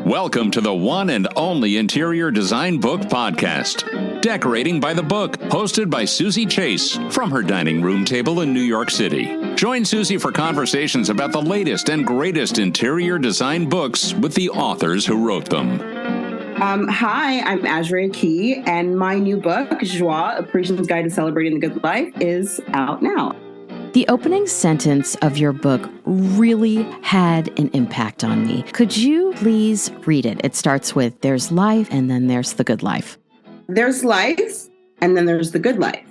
Welcome to the one and only Interior Design Book Podcast, Decorating by the Book, hosted by Suzy Chase from her dining room table in New York City. Join Suzy for conversations about the latest and greatest interior design books with the authors who wrote them. Hi, I'm Ajiri Aki, and my new book, Joie, A Parisian's Guide to Celebrating the Good Life, is out now. The opening sentence of your book really had an impact on me. Could you please read it? It starts with, there's life, and then there's the good life. There's life, and then there's the good life.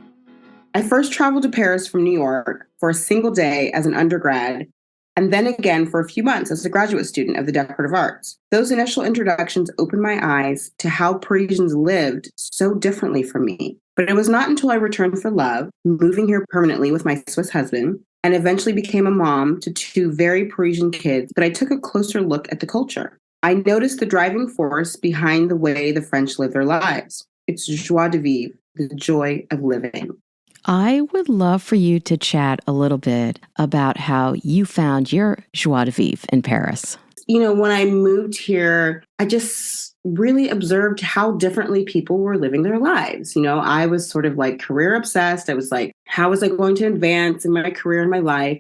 I first traveled to Paris from New York for a single day as an undergrad, and then again for a few months as a graduate student of the decorative arts. Those initial introductions opened my eyes to how Parisians lived so differently from me. But it was not until I returned for love, moving here permanently with my Swiss husband, and eventually became a mom to two very Parisian kids, that I took a closer look at the culture. I noticed the driving force behind the way the French live their lives. It's joie de vivre, the joy of living. I would love for you to chat a little bit about how you found your joie de vivre in Paris. You know, when I moved here, I just really observed how differently people were living their lives. You know, I was sort of like career obsessed. I was like, how was I going to advance in my career and my life?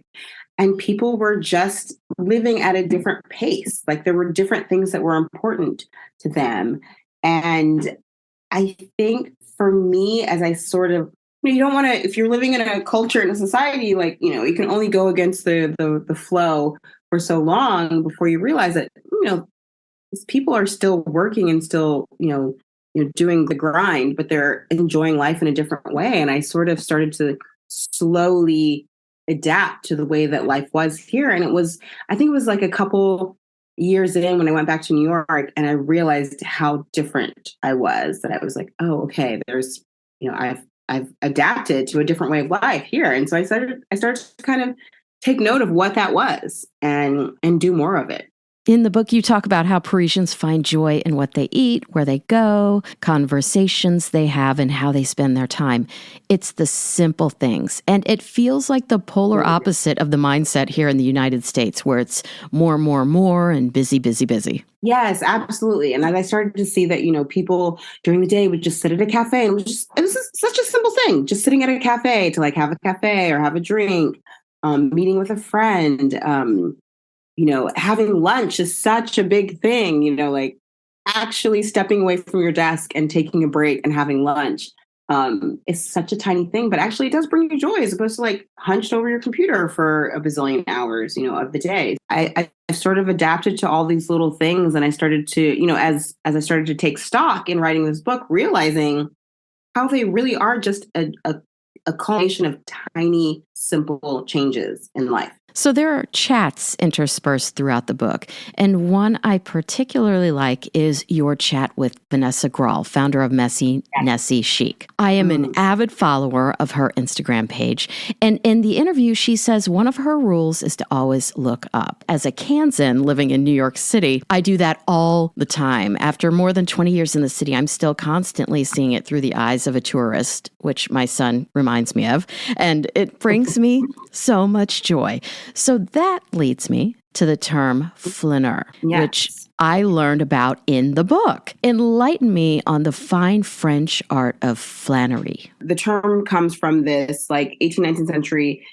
And people were just living at a different pace. Like there were different things that were important to them. And I think for me, as I sort of, you don't want to, if you're living in a culture, in a society, like, you know, you can only go against the flow for so long before you realize that, you know, these people are still working and still, you know, doing the grind, but they're enjoying life in a different way. And I sort of started to slowly adapt to the way that life was here. And I think it was like a couple years in when I went back to New York and I realized how different I was, that I was like, oh, okay, there's, you know, I've adapted to a different way of life here. And so I started to kind of take note of what that was and do more of it. In the book, you talk about how Parisians find joy in what they eat, where they go, conversations they have, and how they spend their time. It's the simple things. And it feels like the polar opposite of the mindset here in the United States, where it's more, and busy, busy, busy. Yes, absolutely. And as I started to see that, you know, people during the day would just sit at a cafe, and it was such a simple thing, just sitting at a cafe to like have a cafe or have a drink, meeting with a friend, you know, having lunch is such a big thing, you know, like actually stepping away from your desk and taking a break and having lunch is such a tiny thing, but actually it does bring you joy as opposed to like hunched over your computer for a bazillion hours, you know, of the day. I sort of adapted to all these little things, and I started to, you know, as I started to take stock in writing this book, realizing how they really are just a culmination of tiny, simple changes in life. So there are chats interspersed throughout the book, and one I particularly like is your chat with Vanessa Grahl, founder of Merci, Nessy, Chic. I am an avid follower of her Instagram page, and in the interview, she says one of her rules is to always look up. As a Kansan living in New York City, I do that all the time. After more than 20 years in the city, I'm still constantly seeing it through the eyes of a tourist, which my son reminds me of, and it brings me so much joy. So that leads me to the term flâneur, which I learned about in the book. Enlighten me on the fine French art of flânery. The term comes from this like 18th, 19th century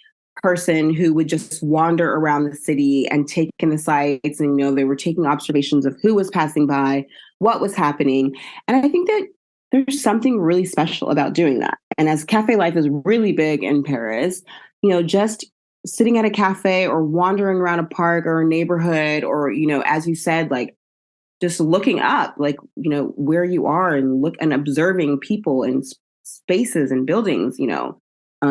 person who would just wander around the city and take in the sights. And, you know, they were taking observations of who was passing by, what was happening. And I think that there's something really special about doing that. And as cafe life is really big in Paris, you know, just sitting at a cafe or wandering around a park or a neighborhood, or, you know, as you said, like just looking up, like, you know, where you are and look and observing people and spaces and buildings, you know,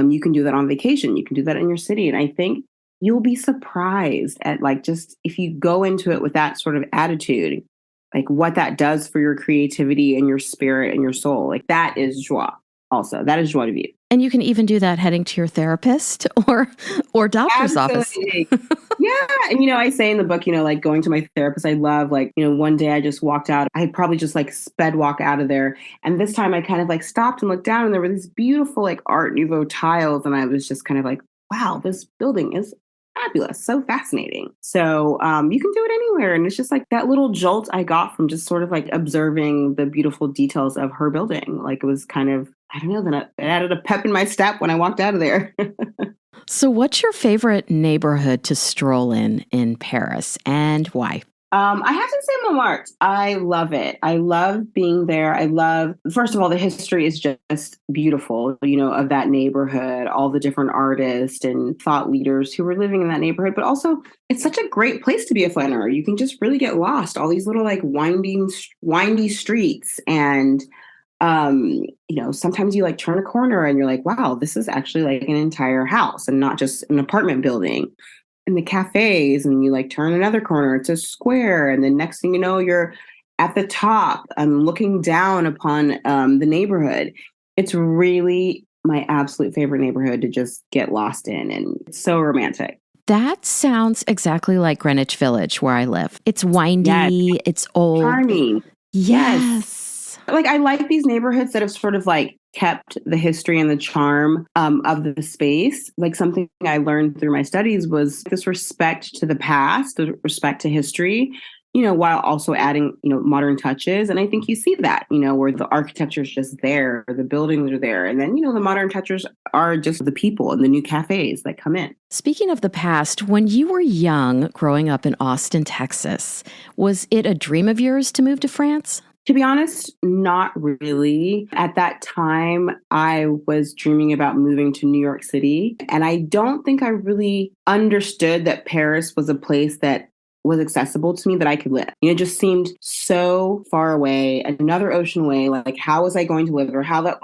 you can do that on vacation. You can do that in your city. And I think you'll be surprised at like, just if you go into it with that sort of attitude, like what that does for your creativity and your spirit and your soul. Like that is joie also. That is joie de vivre. And you can even do that heading to your therapist or doctor's office. Yeah. And, you know, I say in the book, you know, like going to my therapist, I love, like, you know, one day I just walked out. I probably just like sped walk out of there. And this time I kind of like stopped and looked down, and there were these beautiful like Art Nouveau tiles. And I was just kind of like, wow, this building is fabulous, so fascinating. So you can do it anywhere. And it's just like that little jolt I got from just sort of like observing the beautiful details of her building. Like it was kind of, I don't know, then it added a pep in my step when I walked out of there. So what's your favorite neighborhood to stroll in Paris, and why? I have to say Montmartre. I love it. I love being there. I love, first of all, the history is just beautiful, of that neighborhood, all the different artists and thought leaders who were living in that neighborhood. But also, it's such a great place to be a flâneur. You can just really get lost. All these little like windy streets. And, sometimes you like turn a corner and you're like, wow, this is actually like an entire house and not just an apartment building. And the cafes, and you like turn another corner, it's a square. And then next thing you know, you're at the top and looking down upon the neighborhood. It's really my absolute favorite neighborhood to just get lost in. And it's so romantic. That sounds exactly like Greenwich Village, where I live. It's windy, yes. It's old. Charming. Yes. Like I like these neighborhoods that have sort of like kept the history and the charm of the space. Like something I learned through my studies was this respect to the past, the respect to history, while also adding, modern touches. And I think you see that, where the architecture is just there, or the buildings are there. And then, the modern touches are just the people and the new cafes that come in. Speaking of the past, when you were young, growing up in Austin, Texas, was it a dream of yours to move to France? To be honest, not really. At that time, I was dreaming about moving to New York City. And I don't think I really understood that Paris was a place that was accessible to me, that I could live. It just seemed so far away, another ocean away. Like, how was I going to live, or how that,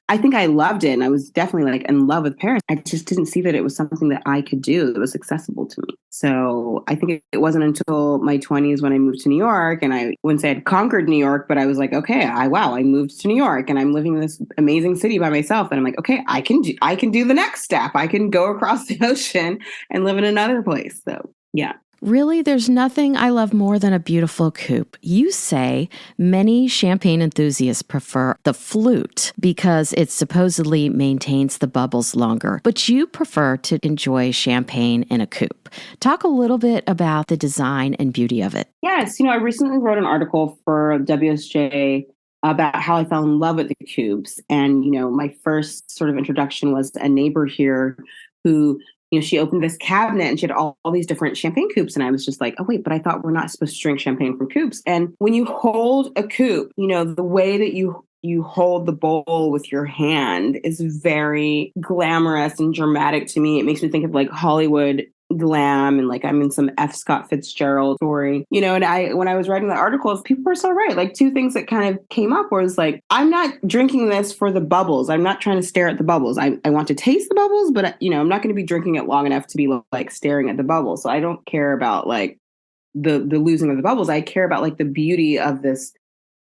I think I loved it. And I was definitely like in love with Paris. I just didn't see that it was something that I could do that was accessible to me. So I think it wasn't until my 20s when I moved to New York, and I wouldn't say I'd conquered New York, but I was like, okay, I moved to New York and I'm living in this amazing city by myself. And I'm like, okay, I can do the next step. I can go across the ocean and live in another place. So yeah. Really, there's nothing I love more than a beautiful coupe. You say many champagne enthusiasts prefer the Flute because it supposedly maintains the bubbles longer, but you prefer to enjoy champagne in a coupe. Talk a little bit about the design and beauty of it. Yes, I recently wrote an article for WSJ about how I fell in love with the coupes. And, my first sort of introduction was a neighbor here who she opened this cabinet and she had all these different champagne coupes. And I was just like, oh, wait, but I thought we're not supposed to drink champagne from coupes. And when you hold a coupe, the way that you hold the bowl with your hand is very glamorous and dramatic to me. It makes me think of like Hollywood glam and like I'm in some F. Scott Fitzgerald story, and when I was writing the articles, people were so right. Like two things that kind of came up was like, I'm not drinking this for the bubbles. I'm not trying to stare at the bubbles. I want to taste the bubbles, but I'm not going to be drinking it long enough to be like staring at the bubbles. So I don't care about like the losing of the bubbles. I care about like the beauty of this,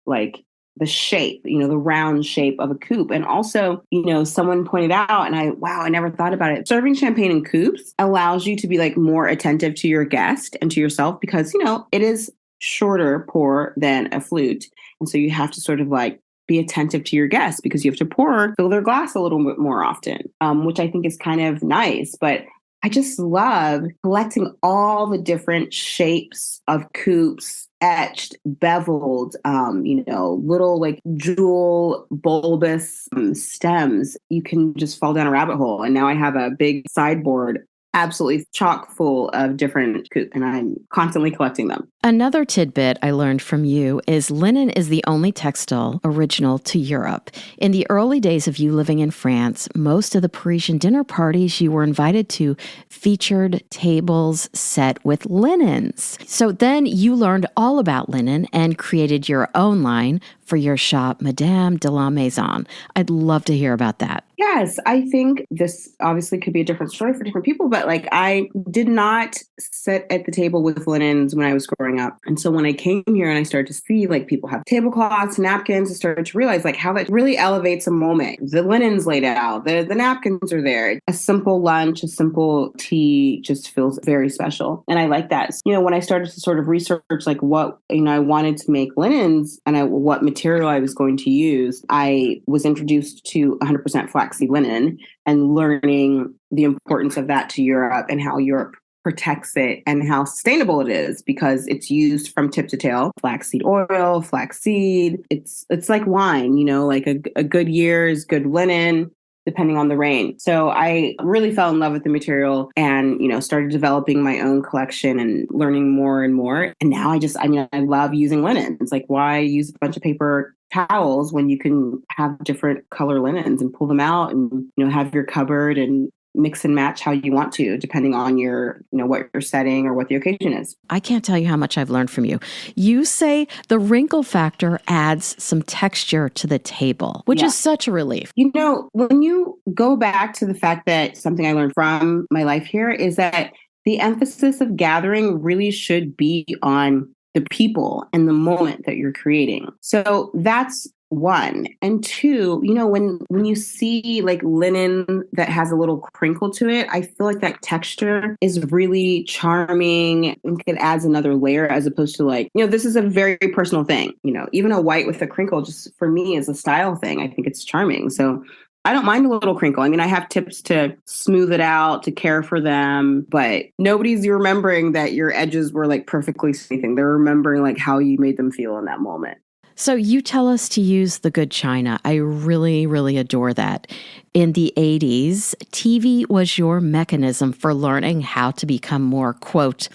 like the shape, the round shape of a coupe. And also, someone pointed out, and I never thought about it. Serving champagne in coupes allows you to be like more attentive to your guest and to yourself because, it is shorter pour than a flute. And so you have to sort of like be attentive to your guests because you have to fill their glass a little bit more often, which I think is kind of nice. But I just love collecting all the different shapes of coupes, etched, beveled, little like jewel bulbous stems. You can just fall down a rabbit hole. And now I have a big sideboard absolutely chock full of different coupes, and I'm constantly collecting them. Another tidbit I learned from you is linen is the only textile original to Europe. In the early days of you living in France, most of the Parisian dinner parties you were invited to featured tables set with linens. So then you learned all about linen and created your own line for your shop, Madame de la Maison. I'd love to hear about that. Yes, I think this obviously could be a different story for different people, but like I did not sit at the table with linens when I was growing up. And so when I came here and I started to see like people have tablecloths, napkins, I started to realize like how that really elevates a moment. The linens laid out, the napkins are there. A simple lunch, a simple tea just feels very special. And I like that. So, when I started to sort of research like what, I wanted to make linens and what material I was going to use, I was introduced to 100% flax flaxseed linen and learning the importance of that to Europe and how Europe protects it and how sustainable it is because it's used from tip to tail. Flaxseed oil, flaxseed. It's like wine, like a good year is good linen, depending on the rain. So I really fell in love with the material and, started developing my own collection and learning more and more. And now I love using linen. It's like, why use a bunch of paper towels when you can have different color linens and pull them out and, have your cupboard and mix and match how you want to, depending on your, what you're setting or what the occasion is. I can't tell you how much I've learned from you. You say the wrinkle factor adds some texture to the table, which is such a relief. When you go back to the fact that something I learned from my life here is that the emphasis of gathering really should be on the people and the moment that you're creating. So that's one. And two, when you see like linen that has a little crinkle to it, I feel like that texture is really charming and it adds another layer as opposed to like, this is a very personal thing. Even a white with a crinkle just for me is a style thing. I think it's charming. So I don't mind a little crinkle. I have tips to smooth it out, to care for them, but nobody's remembering that your edges were like perfectly smoothing. They're remembering like how you made them feel in that moment. So you tell us to use the good china. I really, really adore that. In the 80s, TV was your mechanism for learning how to become more, quote,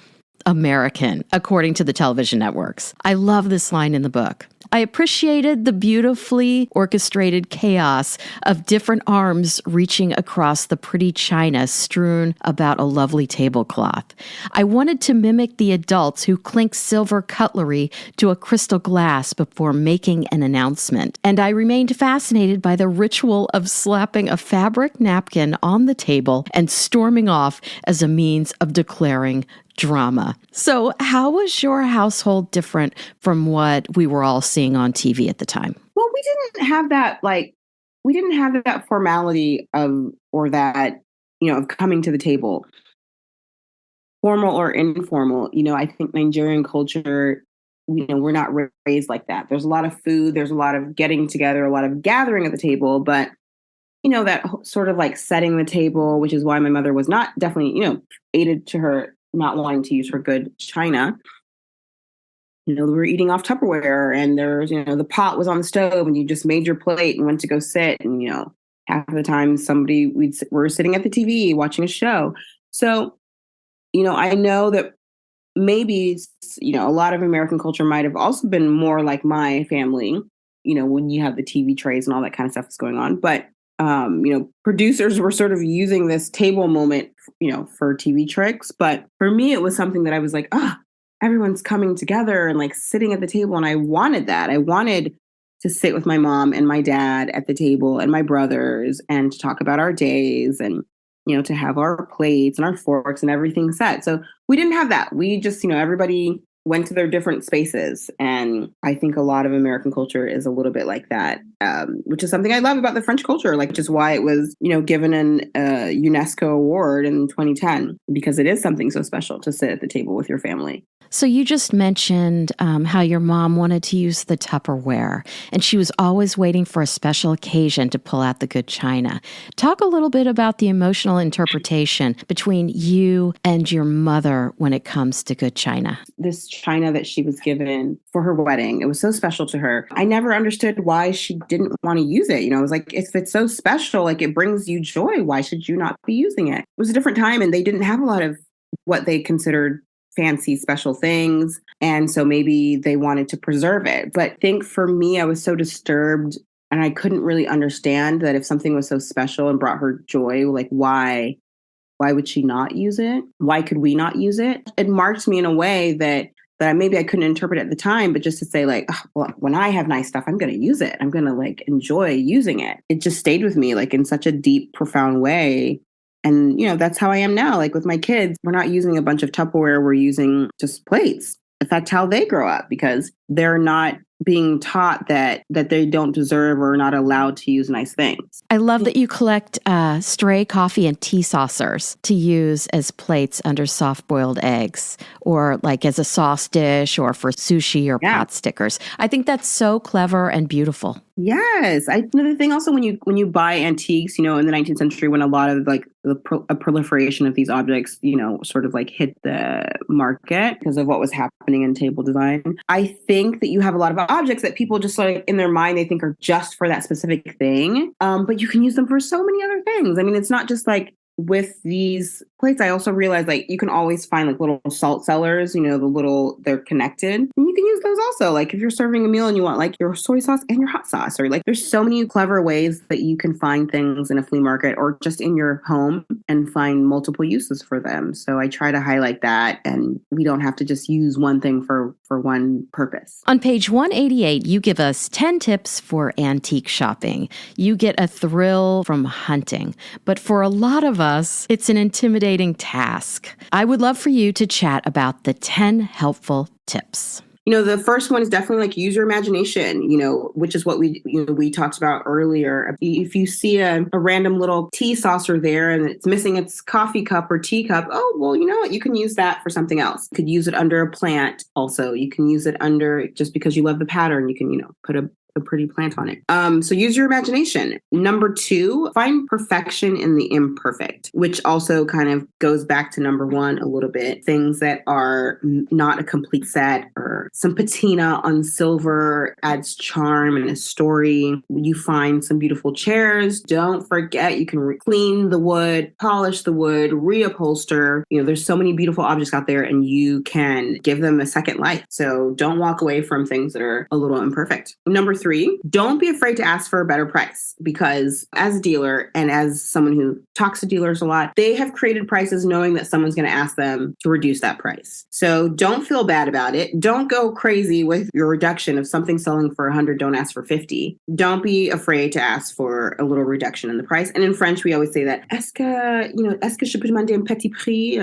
American, according to the television networks. I love this line in the book. I appreciated the beautifully orchestrated chaos of different arms reaching across the pretty china strewn about a lovely tablecloth. I wanted to mimic the adults who clink silver cutlery to a crystal glass before making an announcement. And I remained fascinated by the ritual of slapping a fabric napkin on the table and storming off as a means of declaring drama. So how was your household different from what we were all seeing on TV at the time? Well, we didn't have that formality of coming to the table, formal or informal. I think Nigerian culture, we're not raised like that. There's a lot of food, there's a lot of getting together, a lot of gathering at the table, but that sort of like setting the table, which is why my mother was not definitely, aided to her not wanting to use her good china. We were eating off Tupperware and there's, the pot was on the stove and you just made your plate and went to go sit. And, half of the time we're sitting at the TV watching a show. So, I know that maybe, a lot of American culture might have also been more like my family, when you have the TV trays and all that kind of stuff is going on. But producers were sort of using this table moment, for TV tricks. But for me, it was something that I was like, everyone's coming together and like sitting at the table. And I wanted that. I wanted to sit with my mom and my dad at the table and my brothers and to talk about our days and, to have our plates and our forks and everything set. So we didn't have that. We just, everybody went to their different spaces. And I think a lot of American culture is a little bit like that, which is something I love about the French culture, which is why it was, given an UNESCO award in 2010, because it is something so special to sit at the table with your family. So you just mentioned how your mom wanted to use the Tupperware, and she was always waiting for a special occasion to pull out the good china. Talk a little bit about the emotional interpretation between you and your mother when it comes to good china. This china that she was given for her wedding, it was so special to her. I never understood why she didn't want to use it. I was like, if it's so special, like it brings you joy, why should you not be using it? It was a different time and they didn't have a lot of what they considered fancy special things. And so maybe they wanted to preserve it. But I think for me, I was so disturbed and I couldn't really understand that if something was so special and brought her joy, like why would she not use it? Why could we not use it? It marked me in a way that maybe I couldn't interpret at the time, but just to say like, when I have nice stuff, I'm going to use it. I'm going to like enjoy using it. It just stayed with me like in such a deep, profound way. And, that's how I am now. Like with my kids, we're not using a bunch of Tupperware. We're using just plates. In fact, how they grow up, because they're not being taught that they don't deserve or are not allowed to use nice things. I love that you collect stray coffee and tea saucers to use as plates under soft-boiled eggs, or like as a sauce dish, or for sushi or pot stickers. I think that's so clever and beautiful. Yes. Another thing also, when you buy antiques, in the 19th century, when a lot of like a proliferation of these objects, sort of like hit the market because of what was happening in table design, I think that you have a lot of objects that people just like in their mind, they think are just for that specific thing. But you can use them for so many other things. I mean, it's not just like with these plates. I also realized like you can always find like little salt cellars, they're connected. And you can use those also. Like if you're serving a meal and you want like your soy sauce and your hot sauce, or like there's so many clever ways that you can find things in a flea market or just in your home and find multiple uses for them. So I try to highlight that, and we don't have to just use one thing for one purpose. On page 188, you give us 10 tips for antique shopping. You get a thrill from hunting, but for a lot of us, it's an intimidating task. I would love for you to chat about the 10 helpful tips. The first one is definitely like use your imagination, which is what we talked about earlier. If you see a random little tea saucer there and it's missing its coffee cup or tea cup, oh, well, you know what? You can use that for something else. You could use it under a plant also. You can use it under, just because you love the pattern, you can, put a pretty plant on it. So use your imagination. Number 2, find perfection in the imperfect, which also kind of goes back to number 1 a little bit. Things that are not a complete set, or some patina on silver adds charm and a story. You find some beautiful chairs. Don't forget, you can clean the wood, polish the wood, reupholster. There's so many beautiful objects out there, and you can give them a second life. So don't walk away from things that are a little imperfect. Number 3, don't be afraid to ask for a better price, because as a dealer and as someone who talks to dealers a lot, they have created prices knowing that someone's going to ask them to reduce that price. So don't feel bad about it. Don't go crazy with your reduction. If something's selling for 100, don't ask for 50. Don't be afraid to ask for a little reduction in the price. And in French, we always say that, est-ce que je peux demander un petit prix?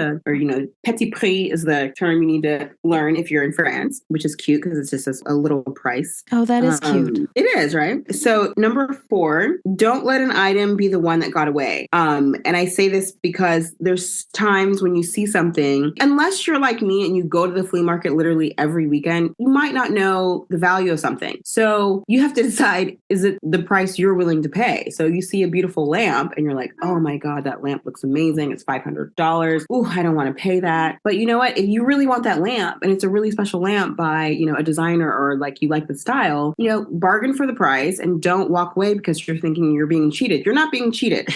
Petit Prix is the term you need to learn if you're in France, which is cute because it's just a little price. Oh, that is cute. It is, right? So number 4, don't let an item be the one that got away. And I say this because there's times when you see something, unless you're like me and you go to the flea market literally every weekend, you might not know the value of something. So you have to decide, is it the price you're willing to pay? So you see a beautiful lamp and you're like, oh my God, that lamp looks amazing. It's $500. Ooh, I don't want to pay that. But you know what? If you really want that lamp and it's a really special lamp by, a designer, or like you like the style, bargain for the price and don't walk away because you're thinking you're being cheated. You're not being cheated.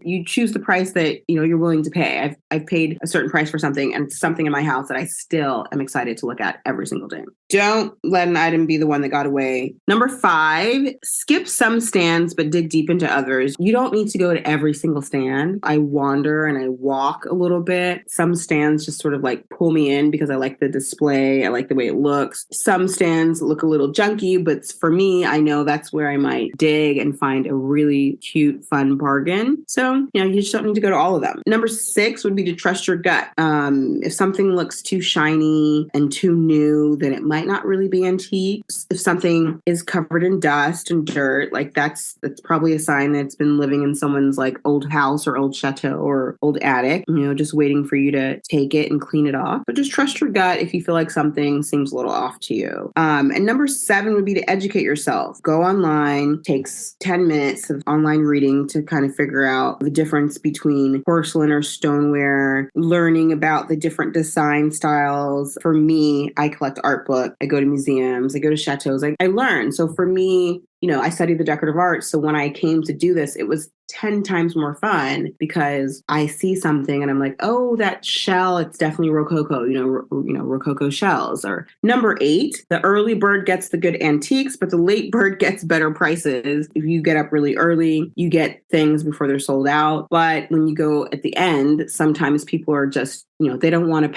You choose the price that you're willing to pay. I've paid a certain price for something, and it's something in my house that I still am excited to look at every single day. Don't let an item be the one that got away. Number 5, skip some stands but dig deep into others. You don't need to go to every single stand. I wander and I walk a little bit. Some stands just sort of like pull me in because I like the display. I like the way it looks. Some stands look a little junky, but for me, I know that's where I might dig and find a really cute, fun bargain. So, you just don't need to go to all of them. Number 6 would be to trust your gut. If something looks too shiny and too new, then it might not really be antique. If something is covered in dust and dirt, like that's probably a sign that it's been living in someone's like old house or old chateau or old attic, just waiting for you to take it and clean it off. But just trust your gut if you feel like something seems a little off to you. And number 7 would be to educate yourself. Go online. Takes 10 minutes of online reading to kind of figure out the difference between porcelain or stoneware, learning about the different design styles. For me, I collect art books. I go to museums. I go to chateaus. I learn. So for me, I studied the decorative arts. So when I came to do this, it was 10 times more fun because I see something and I'm like, oh, that shell, it's definitely Rococo, Rococo shells. Or number 8, the early bird gets the good antiques, but the late bird gets better prices. If you get up really early, you get things before they're sold out. But when you go at the end, sometimes people are just, they don't want to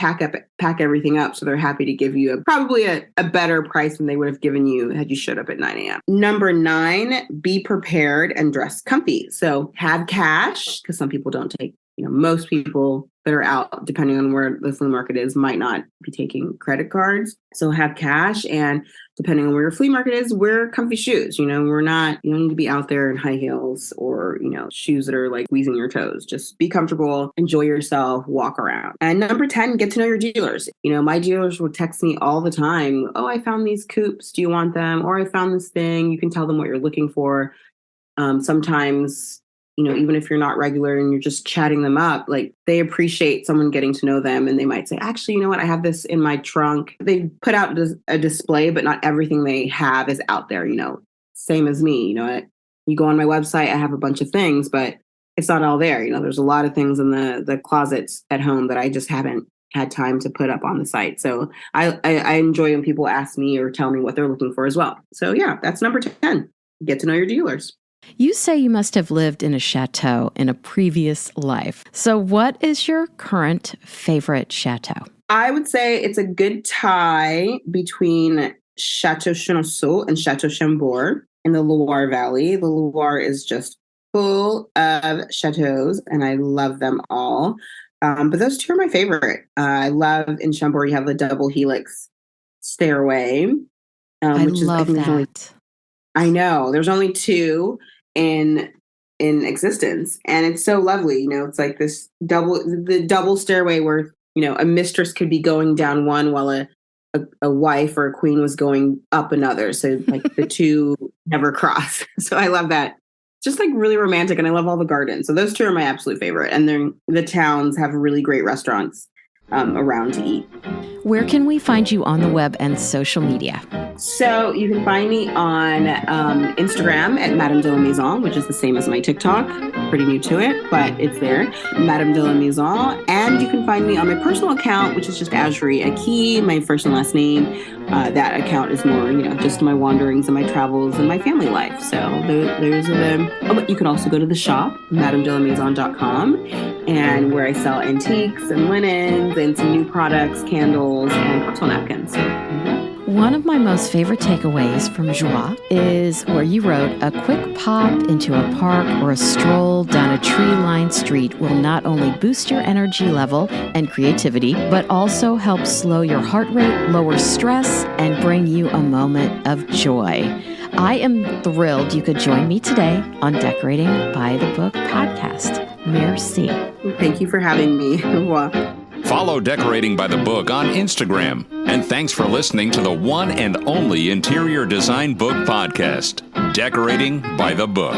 pack everything up. So they're happy to give you probably a better price than they would have given you had you showed up at 9 a.m. Number 9, be prepared and dress comfy. So have cash, because some people don't take most people that are out, depending on where the flea market is, might not be taking credit cards. So have cash, and depending on where your flea market is, wear comfy shoes. You don't need to be out there in high heels or, shoes that are like squeezing your toes. Just be comfortable, enjoy yourself, walk around. And number 10, get to know your dealers. My dealers will text me all the time. Oh, I found these coupes. Do you want them? Or I found this thing. You can tell them what you're looking for. Sometimes, even if you're not regular and you're just chatting them up, like they appreciate someone getting to know them, and they might say, actually, you know what? I have this in my trunk. They put out a display, but not everything they have is out there, same as me. You go on my website, I have a bunch of things, but it's not all there. There's a lot of things in the closets at home that I just haven't had time to put up on the site. So I enjoy when people ask me or tell me what they're looking for as well. So yeah, that's number 10. Get to know your dealers. You say you must have lived in a chateau in a previous life. So what is your current favorite chateau? I would say it's a good tie between Château de Chenonceau and Château de Chambord in the Loire Valley. The Loire is just full of chateaus, and I love them all. But those two are my favorite. I love in Chambord, you have the double Helix stairway. Which love that. I know. There's only 2 in existence, and it's so lovely. It's like this double stairway where a mistress could be going down one while a wife or a queen was going up another. So like the two never cross. So I love that. It's just like really romantic, and I love all the gardens. So those 2 are my absolute favorite. And then the towns have really great restaurants around to eat. Where can we find you on the web and social media? So you can find me on Instagram at Madame de la Maison, which is the same as my TikTok. Pretty new to it, but it's there. Madame de la Maison. And you can find me on my personal account, which is just Ajiri Aki, my first and last name. That account is more, just my wanderings and my travels and my family life. So those are them. Oh, but you can also go to the shop, madamedelamaison.com, and where I sell antiques and linens and some new products, candles, and cocktail napkins. One of my most favorite takeaways from Joie is where you wrote, a quick pop into a park or a stroll down a tree-lined street will not only boost your energy level and creativity, but also help slow your heart rate, lower stress, and bring you a moment of joy. I am thrilled you could join me today on Decorating by the Book podcast. Merci. Thank you for having me. Follow Decorating by the Book on Instagram. And thanks for listening to the one and only interior design book podcast, Decorating by the Book.